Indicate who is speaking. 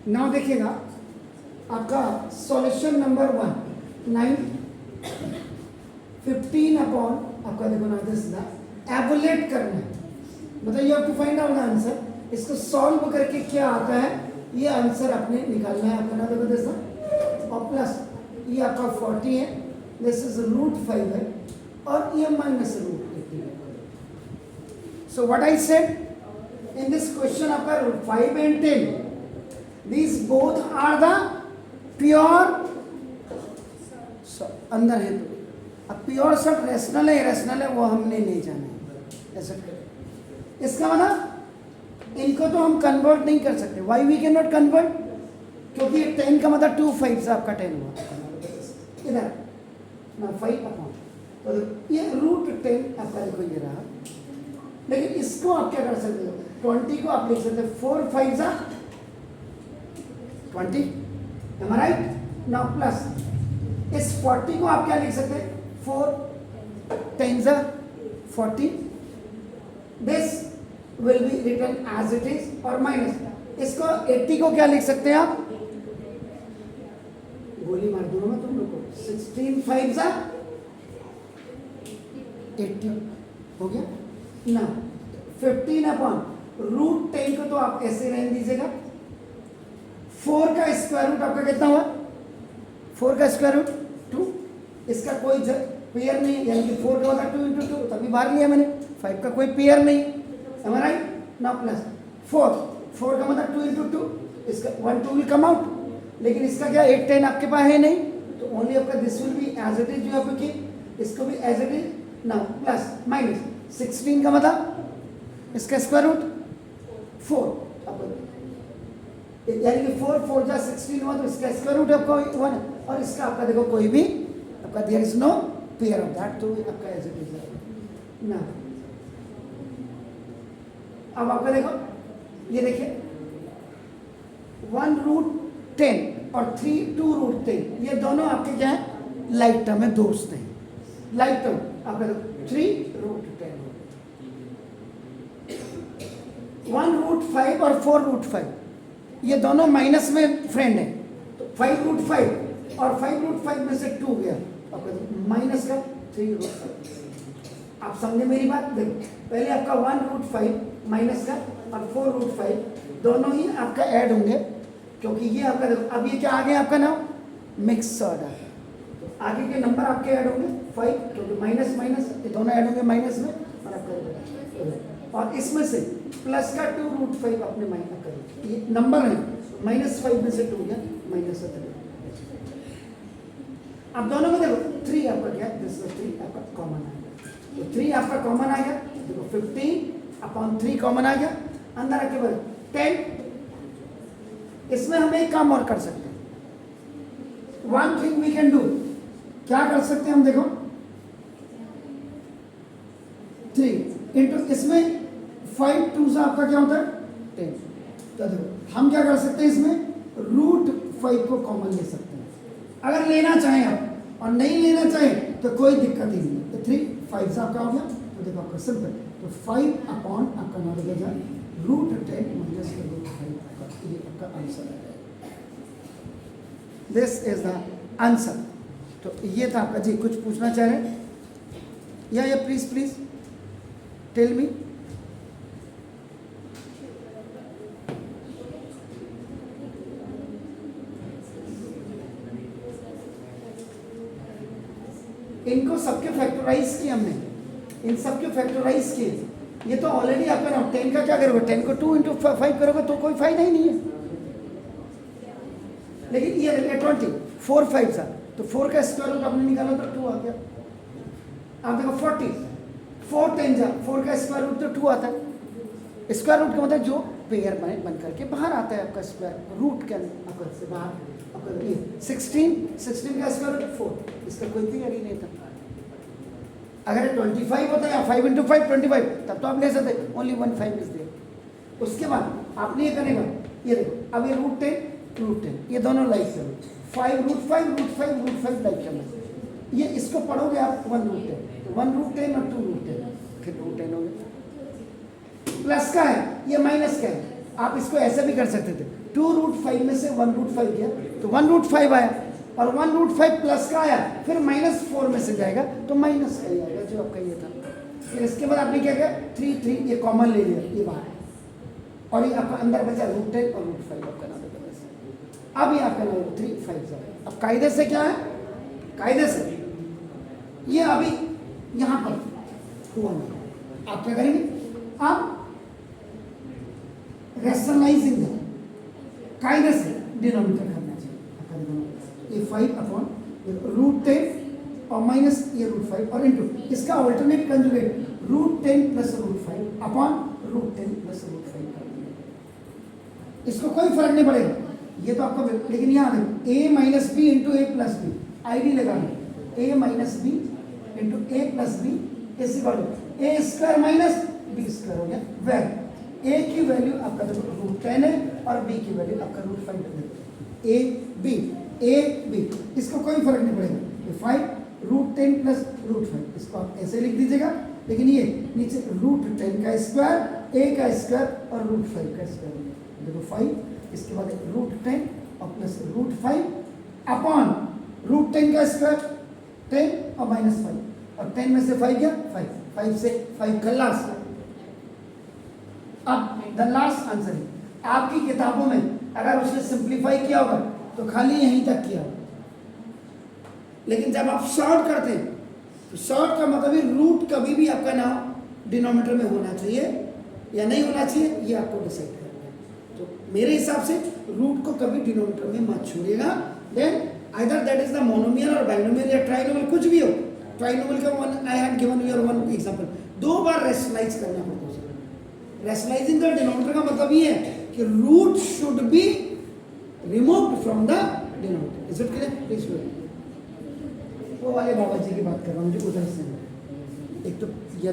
Speaker 1: Now देखिएगा आपका solution number 1 9 15 upon आपका देखो ना दिस द एवलेट करना है, मतलब you have to find out the answer. इसको सॉल्व करके क्या आता है ये आंसर आपने निकालना है। आपका ना देखो दिस और प्लस ये आपका 40 है, दिस इज √5 है और ये माइनस √18 है। So what I said in this question आपका 5 and 10 these both are the pure अंदर है। तो अब प्योर सब रेशनल है इरेशनल है वो हमने नहीं जाना है ऐसा। इसका मतलब इनको तो हम कन्वर्ट नहीं कर सकते। Why we can not convert, क्योंकि 10 का मतलब 2 5 से आपका 10 हुआ इधर ना 5 अपॉन, तो ये √10 आपका देखो ये रहा। लेकिन इसको आप क्या कर सकते हो, 20 को आप लिख सकते हो 4 5 जा 20, am I right? Now plus इस 40 को आप क्या लिख सकते हैं 4 10 जा 40, this will be written as it is और माइनस इसको 80 को क्या लिख सकते हैं आप, गोली मार दूंगा मैं तुम लोग को, 16 5 जा 80 हो गया ना। 15 अपॉन √10 को तो आप ऐसे रहने दीजिएगा। 4 का स्क्वायर रूट आपका कितना हुआ, 4 का स्क्वायर रूट 2, इसका कोई पेयर नहीं, यानी कि 4 का होता 2 × 2 तभी बाहर लिया मैंने। 5 का कोई पेयर नहीं, am I right? Now plus 4 का मतलब 2 × 2, इसका 1 2 विल कम आउट, लेकिन इसका क्या 8 10 आपके पास है नहीं, तो ओनली आपका this will be as it is, you have to keep इसको भी as it is. Now plus minus 16 का मतलब इसका स्क्वायर रूट 4, यानी कि 4 4 जा 16 हुआ, तो इसका स्क्वायर रूट आपका 1 और इसका आपका देखो कोई भी आपका there is no pair of that, तो आपका एज इट इज ना। अब आपका देखो ये देखिए 1√10 और 2√10 ये दोनों आपके क्या है लाइक टर्म है, दोस्त हैं लाइक टर्म। आपका 3√10 1√5 और 4√5 ये दोनों माइनस में फ्रेंड है, तो 5√5 और 5√5 में से 2 गया आपका माइनस का 3√5। आप समझे मेरी बात, देखो पहले आपका 1√5 माइनस का और 4√5 दोनों ही आपका ऐड होंगे, क्योंकि ये आपका देखो अब ये क्या आ गया आपका नाम मिक्स ऑर्डर, तो आगे के नंबर आपके ऐड होंगे 5, क्योंकि माइनस माइनस ये दोनों ऐड होंगे माइनस में और आपका, और इसमें से प्लस का 2√5 अपने माइनस करें, ये नंबर है -5 में से 2 गया -3। अब दोनों में देखो 3 आपका क्या दिस 3 आपका कॉमन आ गया, तो 3 आपका कॉमन आ गया, देखो 15 अपॉन 3 कॉमन आ गया, अंदर आके बोले 10। इसमें हम एक काम और कर सकते हैं, one thing we can do, क्या कर सकते हैं हम देखो 3 इंटू इसमें 5 2 से आपका क्या होता है 10, तो देखो हम क्या कर सकते हैं इसमें √5 को कॉमन ले सकते हैं अगर लेना चाहें आप, और नहीं लेना चाहें तो कोई दिक्कत ही नहीं, तो 3 5 से आपका हो गया, तो देखो आपका सिंपल, तो 5 अपॉन आपका ना लगेगा √10 माइनस √5 ये आपका आंसर है। This is the answer. तो ये था आपका जी, कुछ पूछना चाह रहे हैं या प्लीज प्लीज टेल मी। इनको सबके फैक्टराइज किए हमने, इन सबके फैक्टराइज किए, ये तो ऑलरेडी आपका ना 10 का क्या करोगे 10 को 2 × 5 करोगे तो कोई फायदा ही नहीं है, लेकिन ये 20 4 5 था, तो 4 का स्क्वायर रूट आपने निकाला तो 2 आ गया। आप देखो 40 4 10 जा 4 का स्क्वायर रूट तो 2 आता है, स्क्वायर रूट का मतलब जो पेयर बन करके बाहर आता है आपका स्क्वायर रूट के अंदर से बाहर। 16 का स्क्वायर रूट 4, इसका कोई पेयर ही नहीं था। अगर 25 होता है या 5 × 5 25 तब तो आप ले सकते, ओनली 1 5 इज देयर। उसके बाद आपने ये करने का, ये देखो अब ये √10 ये दोनों लाइक करो, 5√5 लाइक करना, ये इसको पढ़ोगे आप 1√10 तो 1√10 और 2√10 फिर √10 हो गया। प्लस का है ये माइनस का है, आप इसको ऐसे भी कर सकते थे, 2√5 में से 1√5 गया तो 1√5 आया, और 1√5 प्लस का आया, फिर -4 में से जाएगा तो माइनस का ही आएगा जो आपका ये था। फिर इसके बाद आपने क्या किया, 3 ये कॉमन ले लिया, ये बाहर, और ये आपका अंदर बचा √10 और √5 आपका नाम है। अब ये आपका नाम 3 5 अब कायदे से क्या है, कायदे से ये अभी यहाँ पर हुआ नहीं, आप क्या करेंगे, आप रैशनलाइजिंग कायदे से डिनोमिनेटर करना चाहिए। ये 5 अपॉन √10 और माइनस ये √5 और इंटू इसका alternate conjugate √10 plus √5 upon √10 plus √5। इसको कोई फर्क नहीं पड़ेगा, ये तो आपका, लेकिन यहाँ देखो a minus b into a plus b, ID लगाना, a minus b into a plus b is equal to a square minus b square हो गया, वेर a की वैल्यू आपका देखो √10 है और b की वैल्यू आपका √5 है, a b इसको कोई फर्क नहीं पड़ेगा, ये 5 √10 प्लस √5 इसको आप ऐसे लिख दीजिएगा, लेकिन ये नीचे √10 का स्क्वायर, a का स्क्वायर और √5 का स्क्वायर, देखो 5 इसके बाद √10 और प्लस √5 अपॉन √10 का स्क्वायर 10 और -5 और 10 में से 5 गया 5 से 5 का लास्ट। अब द लास्ट आंसर है, आपकी किताबों में अगर उसने सिंप्लीफाई किया होगा तो खाली यहीं तक किया होगा, लेकिन जब आप शॉर्ट करते हैं तो शॉर्ट का मतलब है रूट कभी भी आपका नाम डिनोमिनेटर में होना चाहिए या नहीं होना चाहिए, ये आपको डिसाइड करना है। तो मेरे हिसाब से रूट को कभी डिनोमिनेटर में मत छोड़िएगा, then either that is the monomial और बाइनोमियल या ट्राइनोमियल, कुछ भी हो। ट्राइनोमियल का one I have given you one example, 2 बार रेशनलाइज करना पड़ता है। रेशनलाइजिंग द डिनोमिनेटर का मतलब ये है कि root should be removed from the denominator. Is it clear? Please वो वाले बाबा जी की बात कर रहा हूँ, मुझे उधर से एक तो येलो